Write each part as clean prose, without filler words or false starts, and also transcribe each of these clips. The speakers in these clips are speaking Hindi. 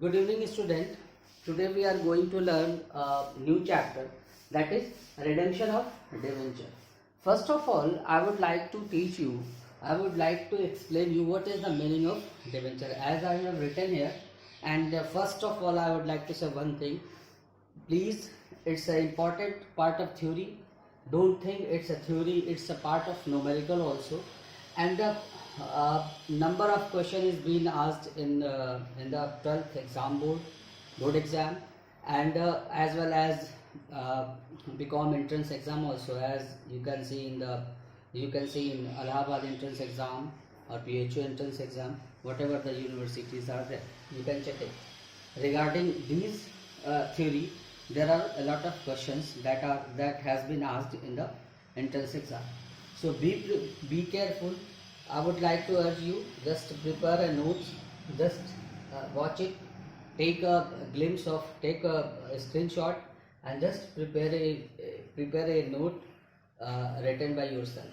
Good evening, student. Today we are going to learn a new chapter, that is redemption of debenture. First of all, I would like to teach you. I would like to explain you what is the meaning of debenture, as I have written here. And first of all, I would like to say one thing. Please, it's an important part of theory. Don't think it's a theory, it's a part of numerical also. And the number of question is being asked in the 12th exam board exam, and as well as BCom entrance exam also, as you can see in Allahabad entrance exam or PHU entrance exam, whatever the universities are there, you can check it. Regarding these theory, there are a lot of questions that has been asked in the entrance exam. So be careful. I would like to urge you, just prepare a notes, just watch it, take a glimpse of, take a screenshot, and just prepare a note written by yourself.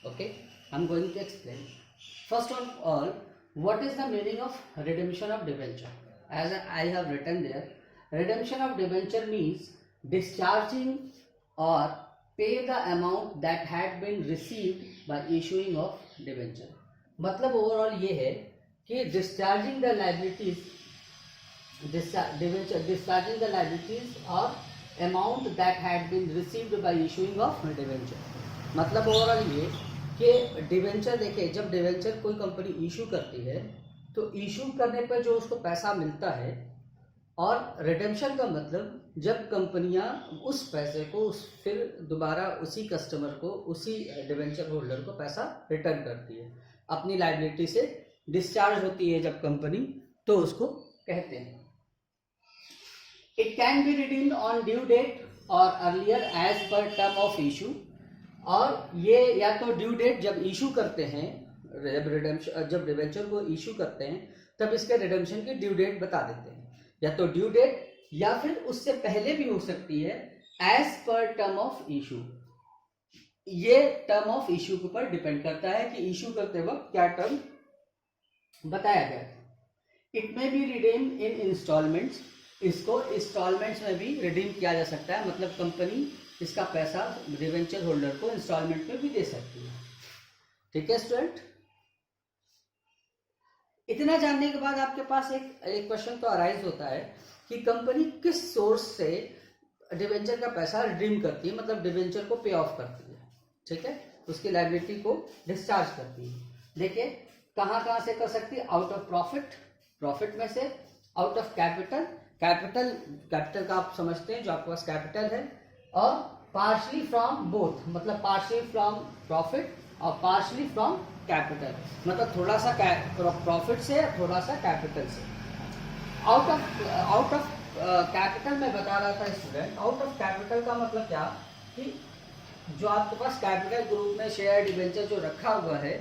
Okay, I'm going to explain. First of all, what is the meaning of redemption of debenture? As I have written there, redemption of debenture means discharging or pay the amount that had been received by issuing of debenture. मतलब ओवरऑल ये है कि discharging the liabilities or amount that had been received by issuing of debenture. मतलब ओवरऑल ये कि डिवेंचर, देखिए जब डिवेंचर कोई कंपनी इशू करती है तो इशू करने पर जो उसको पैसा मिलता है, और रिडेम्पशन का मतलब जब कंपनियां उस पैसे को फिर दोबारा उसी कस्टमर को, उसी डिवेंचर होल्डर को पैसा रिटर्न करती है, अपनी लायबिलिटी से डिस्चार्ज होती है जब कंपनी, तो उसको कहते हैं. It can be redeemed on due date और earlier as per term of issue. और ये या तो ड्यू डेट जब इशू करते हैं, जब डिवेंचर को इशू करते हैं तब इसके रिडेम्पशन की ड्यू डेट बता देते हैं, या तो ड्यू डेट या फिर उससे पहले भी हो सकती है, as per term of issue. ये टर्म ऑफ इशू के ऊपर डिपेंड करता है कि इशू करते वक्त क्या टर्म बताया गया है. इट में बी रिडीम इन इंस्टॉलमेंट्स. इसको इंस्टॉलमेंट्स में भी रिडीम किया जा सकता है, मतलब कंपनी इसका पैसा डिवेंचर होल्डर को इंस्टॉलमेंट में भी दे सकती है. ठीक है स्टूडेंट, इतना जानने के बाद आपके पास एक क्वेश्चन तो अराइज होता है कि कंपनी किस सोर्स से डिवेंचर का पैसा रिडीम करती है, मतलब डिवेंचर को पे ऑफ करती है. ठीक है, उसकी लायबिलिटी को डिस्चार्ज करती है. देखिए कहाँ से कर सकती है. आउट ऑफ प्रॉफिट में से, आउट ऑफ कैपिटल का आप समझते हैं जो आपके पास कैपिटल है, और पार्शली फ्रॉम बोथ, मतलब पार्शली फ्रॉम प्रॉफिट और पार्शली फ्रॉम कैपिटल, मतलब थोड़ा सा प्रॉफिट से, थोड़ा सा कैपिटल से. आउट ऑफ कैपिटल में बता रहा था स्टूडेंट. आउट ऑफ कैपिटल का मतलब क्या, कि जो आपके पास कैपिटल ग्रुप में शेयर डिवेंचर जो रखा हुआ है,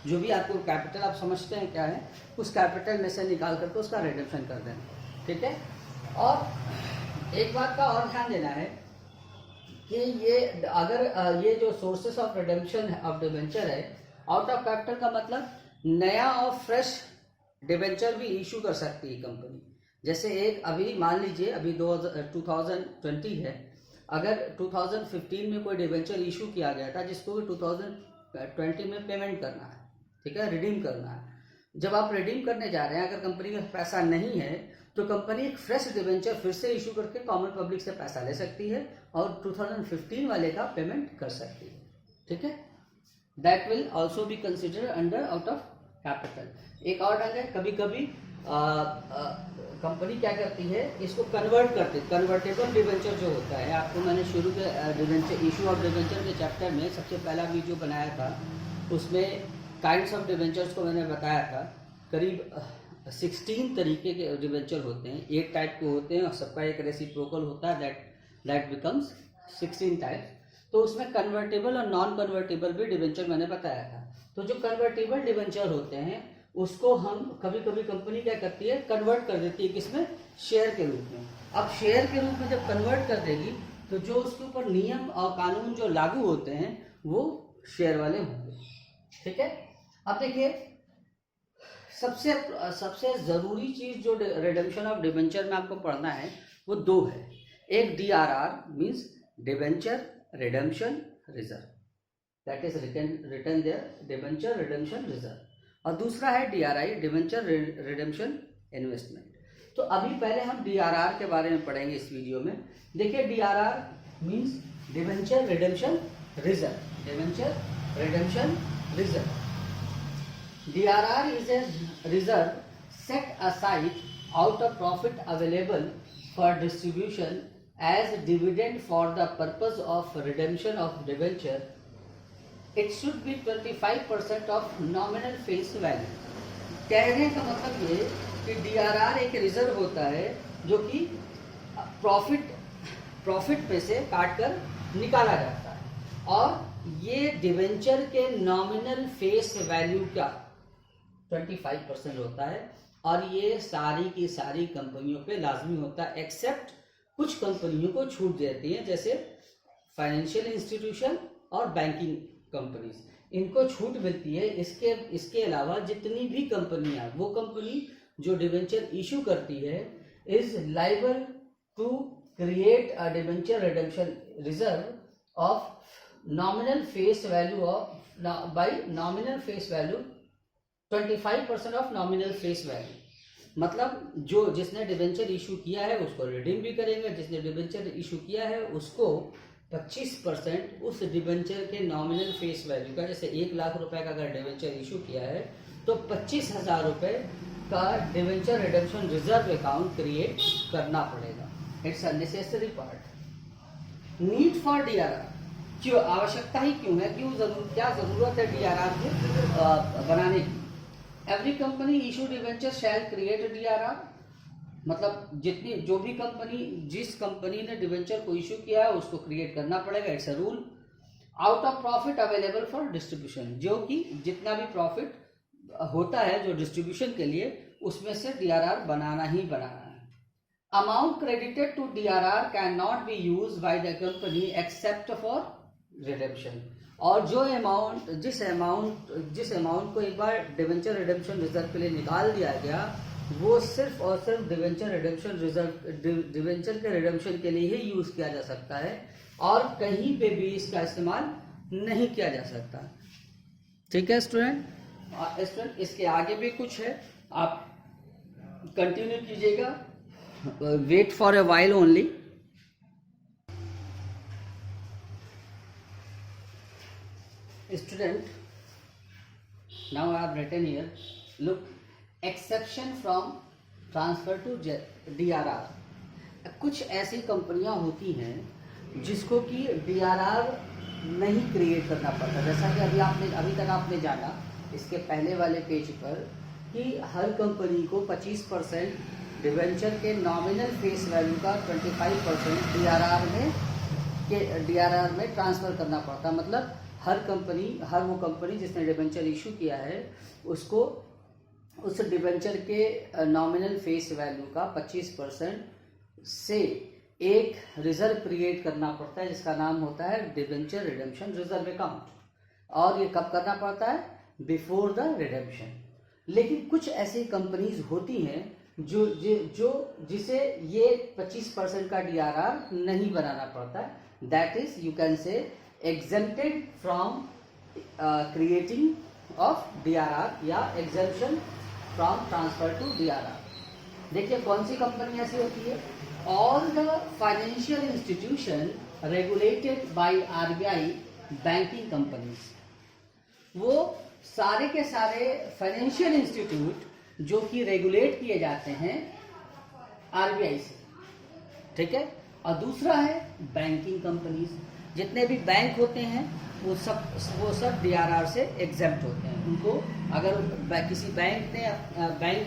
जो भी आपको कैपिटल आप समझते हैं क्या है, उस कैपिटल में से निकाल करके उसका रिडम्पशन कर देना. ठीक है, और एक बात का और ध्यान देना है कि ये अगर ये जो sources of redemption of debenture है, आउट ऑफ कैपिटल का मतलब नया और फ्रेश डिवेंचर भी इशू कर सकती है कंपनी. जैसे एक अभी मान लीजिए अभी 2020 है, अगर 2015 में कोई डिवेंचर इशू किया गया था जिसको 2020 में पेमेंट करना है, ठीक है, रिडीम करना है. जब आप रिडीम करने जा रहे हैं, अगर कंपनी में पैसा नहीं है तो कंपनी एक फ्रेश डिवेंचर फिर से इशू करके कॉमन पब्लिक से पैसा ले सकती है और 2015 वाले का पेमेंट कर सकती है. ठीक है, that will also be consider under out of capital. एक और ढंग है, कभी कभी कंपनी क्या करती है, इसको कन्वर्ट करती है. कन्वर्टेबल डिवेंचर जो होता है, आपको मैंने शुरू के डिवेंचर, इशू ऑफ डिवेंचर के चैप्टर में सबसे पहला वीडियो बनाया था, उसमें काइंड्स ऑफ डिवेंचर्स को मैंने बताया था. करीब 16 तरीके के डिवेंचर होते हैं, 8 टाइप के होते हैं, और सबका एक रेसिप्रोकल होता है, दैट बिकम्स 16 टाइप. तो उसमें कन्वर्टेबल और नॉन कन्वर्टेबल भी डिवेंचर मैंने बताया था. तो जो कन्वर्टेबल डिवेंचर होते हैं उसको हम कभी कभी कंपनी क्या करती है, कन्वर्ट कर देती है, किसमें, शेयर के रूप में. अब शेयर के रूप में जब कन्वर्ट कर देगी तो जो उसके ऊपर नियम और कानून जो लागू होते हैं वो शेयर वाले होंगे. ठीक है, अब देखिए सबसे सबसे ज़रूरी चीज़ जो रिडेम्पशन ऑफ डिबेंचर में आपको पढ़ना है वो दो है। एक DRR means debenture redemption reserve, that is written there debenture redemption reserve, और दूसरा है DRI डिबेंचर रिडेम्पशन इन्वेस्टमेंट। तो अभी पहले हम DRR के बारे में पढ़ेंगे इस वीडियो में। देखिए DRR means debenture redemption reserve, debenture redemption reserve. DRR is a reserve set aside out of profit available for distribution as dividend for the purpose of redemption of debenture. It should be 25% of nominal face value. कहने का मतलब ये कि DRR एक रिजर्व होता है जो कि प्रॉफिट पे से काट कर निकाला जाता है, और ये डिवेंचर के नॉमिनल फेस वैल्यू का 25% होता है, और ये सारी की सारी कंपनियों पे लाजमी होता है, एक्सेप्ट कुछ कंपनियों को छूट देती हैं, जैसे फाइनेंशियल इंस्टीट्यूशन और बैंकिंग कंपनीज, इनको छूट मिलती है। इसके अलावा जितनी भी कंपनियां, वो कंपनी जो डिवेंचर इशू करती है is liable to create a debenture redemption reserve of nominal face value of by nominal face value 25% of nominal face value. मतलब जो जिसने डिबेंचर इशू किया है उसको रिडीम भी करेंगे, जिसने डिबेंचर इशू किया है उसको 25% उस डिबेंचर के नॉमिनल फेस वैल्यू का, जैसे 1 लाख रुपए का अगर डिबेंचर इशू किया है तो 25,000 रुपए का debenture redemption reserve account create करना पड़ेगा। It's a necessary part. Need for DRR, क्यों आवश्यकता ही क्यों है, क्या जरूरत है DRR को बनाने की। एवरी कंपनी इशू डिवेंचर शैल क्रिएट DRR, मतलब जिस कंपनी ने डिवेंचर को इशू किया है उसको क्रिएट करना पड़ेगा। It's a rule. Out of profit available for distribution, जो कि जितना भी प्रॉफिट होता है जो डिस्ट्रीब्यूशन के लिए, उसमें से DRR बनाना ही बनाना है। Amount credited to DRR can not be use by the company except for redemption, और जिस अमाउंट को एक बार डिवेंचर रिडेम्पशन रिजर्व के लिए निकाल दिया गया, वो सिर्फ और सिर्फ डिवेंचर रिडेम्पशन रिजर्व, डिवेंचर के रिडेम्पशन के लिए ही यूज किया जा सकता है, और कहीं पे भी इसका इस्तेमाल नहीं किया जा सकता। ठीक है स्टूडेंट, इसके आगे भी कुछ है, आप कंटिन्यू कीजिएगा। Wait for a while only. Student, now I have written here, look, exception from transfer to DRR. कुछ ऐसी कंपनियां होती हैं जिसको कि DRR नहीं क्रिएट करना पड़ता, जैसा कि अभी तक आपने जाना इसके पहले वाले पेज पर कि हर कंपनी को 25% डिवेंचर के नॉमिनल फेस वैल्यू का 25% DRR में ट्रांसफर करना पड़ता। मतलब हर वो कंपनी जिसने डिबेंचर इशू किया है उसको उस डिबेंचर के नॉमिनल फेस वैल्यू का 25% से एक रिजर्व क्रिएट करना पड़ता है, जिसका नाम होता है डिबेंचर रिडेम्पशन रिजर्व अकाउंट, और ये कब करना पड़ता है, बिफोर द रिडेम्पशन। लेकिन कुछ ऐसी कंपनीज होती हैं जिसे ये 25% का DRR नहीं बनाना पड़ता, that is you can say exempted from creating of DRR या exemption from transfer to DRR। देखिए कौन सी कंपनी ऐसी होती है, all the financial institution regulated by RBI banking companies, वो सारे के सारे फाइनेंशियल इंस्टीट्यूट जो कि रेगुलेट किए जाते हैं RBI से, ठीक है। और दूसरा है बैंकिंग कंपनीज, जितने भी बैंक होते हैं वो सब DRR से एग्जेम्प्ट होते हैं। उनको अगर किसी बैंक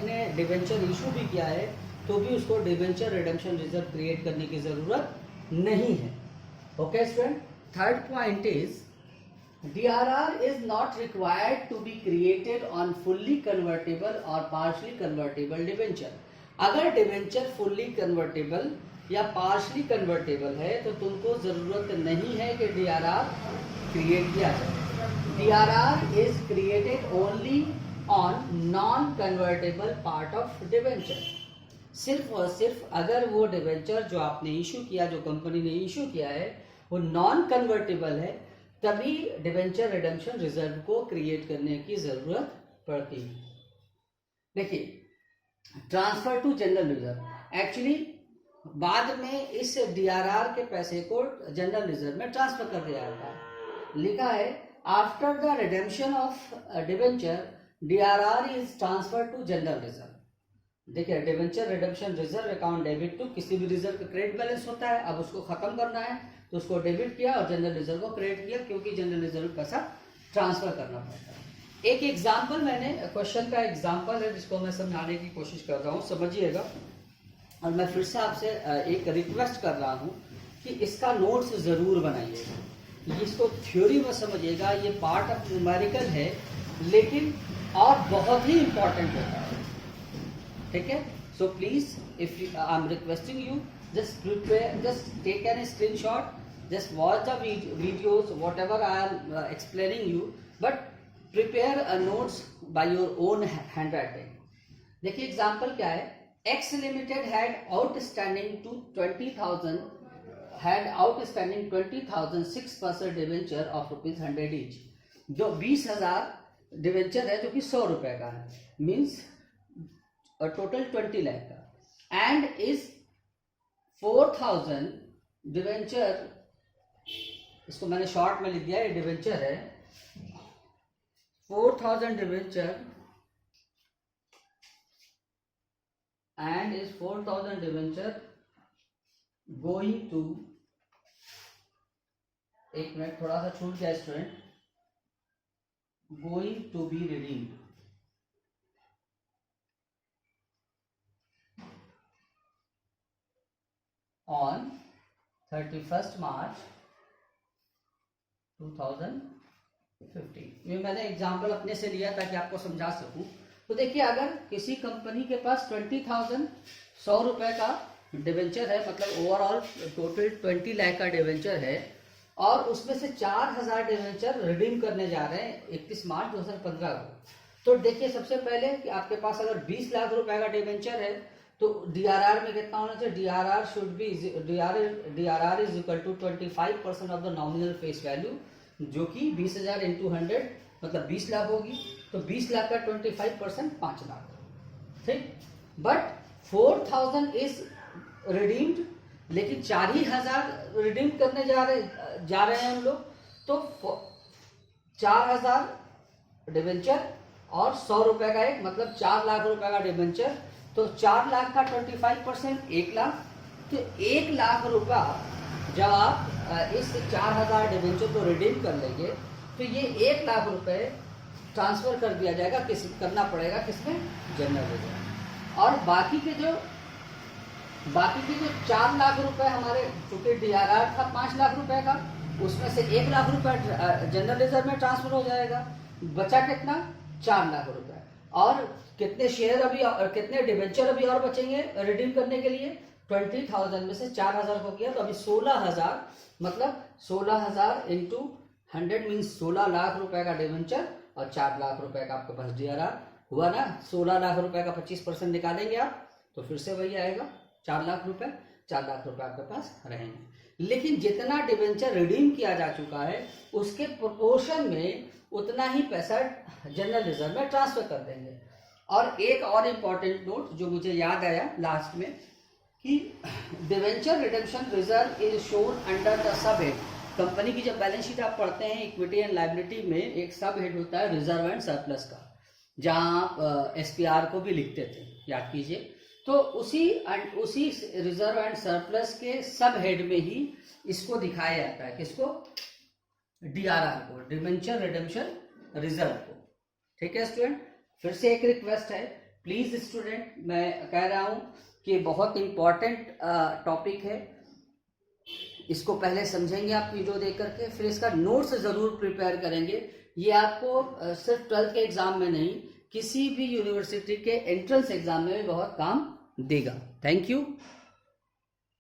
ने डिवेंचर इशू भी किया है तो भी उसको डिवेंचर रिडेम्पशन रिजर्व क्रिएट करने की जरूरत नहीं है। Okay student, third point is DRR is not required to be created on fully convertible or partially convertible debenture। अगर डिवेंचर फुल्ली कन्वर्टेबल या पार्शली कन्वर्टेबल है तो तुमको जरूरत नहीं है कि DRR क्रिएट किया जाए। DRR is created only on non convertible part of debenture. सिर्फ और सिर्फ अगर वो डिवेंचर जो आपने इशू किया, जो कंपनी ने इशू किया है, वो नॉन कन्वर्टेबल है, तभी डिवेंचर रिडेम्पशन रिजर्व को क्रिएट करने की जरूरत पड़ती है। देखिए, transfer to general reserve, actually बाद में इस डीआरआर के पैसे को जनरल रिजर्व में ट्रांसफर कर दिया जाता है। लिखा है after the redemption of debenture DRR is transfer to general reserve. देखिए, debenture redemption reserve account debit to, किसी भी रिजर्व का क्रेडिट बैलेंस होता है, अब उसको खत्म करना है तो उसको डेबिट किया और जनरल रिजर्व को क्रेडिट किया, क्योंकि जनरल रिजर्व पैसा ट्रांसफर करना पड़ता है। एक एग्जाम्पल, मैंने क्वेश्चन का एग्जाम्पल है जिसको मैं समझाने की कोशिश कर रहा हूँ, समझिएगा। और मैं फिर से आपसे एक रिक्वेस्ट कर रहा हूँ कि इसका नोट्स जरूर बनाइएगा, इसको थ्योरी में समझिएगा। ये पार्ट ऑफ न्यूमेरिकल है लेकिन और बहुत ही इंपॉर्टेंट होता है, ठीक है। So please, if I am requesting you, just prepare, just take a screenshot, just watch the videos, whatever I am explaining you, but prepare a notes by your own handwriting. देखिए एग्जाम्पल क्या है, X Limited had outstanding 20,000 6% debenture of ₹100 each, जो 20,000 डिवेंचर है जो कि 100 रुपए का है, मीन्स टोटल 20 लाख का, एंड इज 4,000 डिवेंचर, इसको मैंने शॉर्ट में लिख दिया, ये डिवेंचर है, 4,000 debenture and is 4,000 debenture going to, एक मिनट थोड़ा सा छूट गया student, going to be redeemed on 31st March 2015। ये मैंने एग्जाम्पल अपने से लिया ताकि आपको समझा सकूं। तो देखिए, अगर किसी कंपनी के पास 20,000 100 रुपए का डिवेंचर है, मतलब ओवरऑल टोटल 20 लाख का डिवेंचर है, और उसमें से 4,000 डिवेंचर रिडीम करने जा रहे हैं 31 मार्च 2015 को, तो देखिए सबसे पहले कि आपके पास अगर 20 लाख रुपए का डिवेंचर है तो डीआरआर में कितना होना चाहिए, DRR should be, DRR is equal to 25% of the nominal face value, जो कि 20,000 इंटू 100 मतलब 20 लाख होगी, तो 20 लाख का 25% 5 लाख, ठीक। बट 4,000 इज रिडीम्ड, लेकिन 4,000 रिडीम करने जा रहे हैं हम लोग, तो 4,000 डिवेंचर और 100 रुपए का एक, मतलब 4 लाख रुपए का डिवेंचर, तो 4 लाख का 25% 1 लाख, तो 1 लाख रुपया जब आप इस 4,000 डिवेंचर को रिडीम कर लेंगे तो ये 1 लाख रुपए ट्रांसफर कर दिया जाएगा, करना पड़ेगा किसमें, जनरल रिजर्व। और बाकी के जो 4 लाख रुपए हमारे, चूंकि डीआरआर था 5 लाख रुपए का, उसमें से 1 लाख रुपए जनरल रिजर्व में ट्रांसफर हो जाएगा, बचा कितना, 4 लाख रुपए। और कितने शेयर अभी और कितने डिवेंचर अभी और बचेंगे रिडीम करने के लिए, 20,000 में से 4,000 को किया तो अभी 16,000, मतलब 16,000 इंटू 100 मीन्स 16 लाख रुपए का डिवेंचर और 4 लाख रुपए का आपके पास डीआरआर हुआ ना। 16 लाख रुपए का 25% निकालेंगे आप तो फिर से वही आएगा 4 लाख रुपए, 4 लाख रुपए आपके पास रहेंगे। लेकिन जितना डिवेंचर रिडीम किया जा चुका है उसके प्रोपोर्शन में उतना ही पैसा जनरल रिजर्व में ट्रांसफर कर देंगे। और एक और इम्पॉर्टेंट नोट जो मुझे याद आया लास्ट में, कि debenture redemption reserve is shown under the sub head. Company की जब बैलेंस शीट आप पढ़ते हैं इक्विटी एंड लायबिलिटी में एक सब हेड होता है रिजर्व एंड सरप्लस का, जहां आप एसपीआर को भी लिखते थे, याद कीजिए। तो उसी रिजर्व एंड सरप्लस के सब हेड में ही इसको दिखाया जाता है, किसको, डीआरआर को, डिवेंचर रिडेम्पशन रिजर्व को, ठीक है स्टूडेंट। फिर से एक रिक्वेस्ट है, प्लीज स्टूडेंट, मैं कह रहा हूं कि बहुत इंपॉर्टेंट टॉपिक है, इसको पहले समझेंगे आप वीडियो देख करके, फिर इसका नोट्स जरूर प्रिपेयर करेंगे। ये आपको सिर्फ 12th के एग्जाम में नहीं, किसी भी यूनिवर्सिटी के एंट्रेंस एग्जाम में भी बहुत काम देगा। Thank you.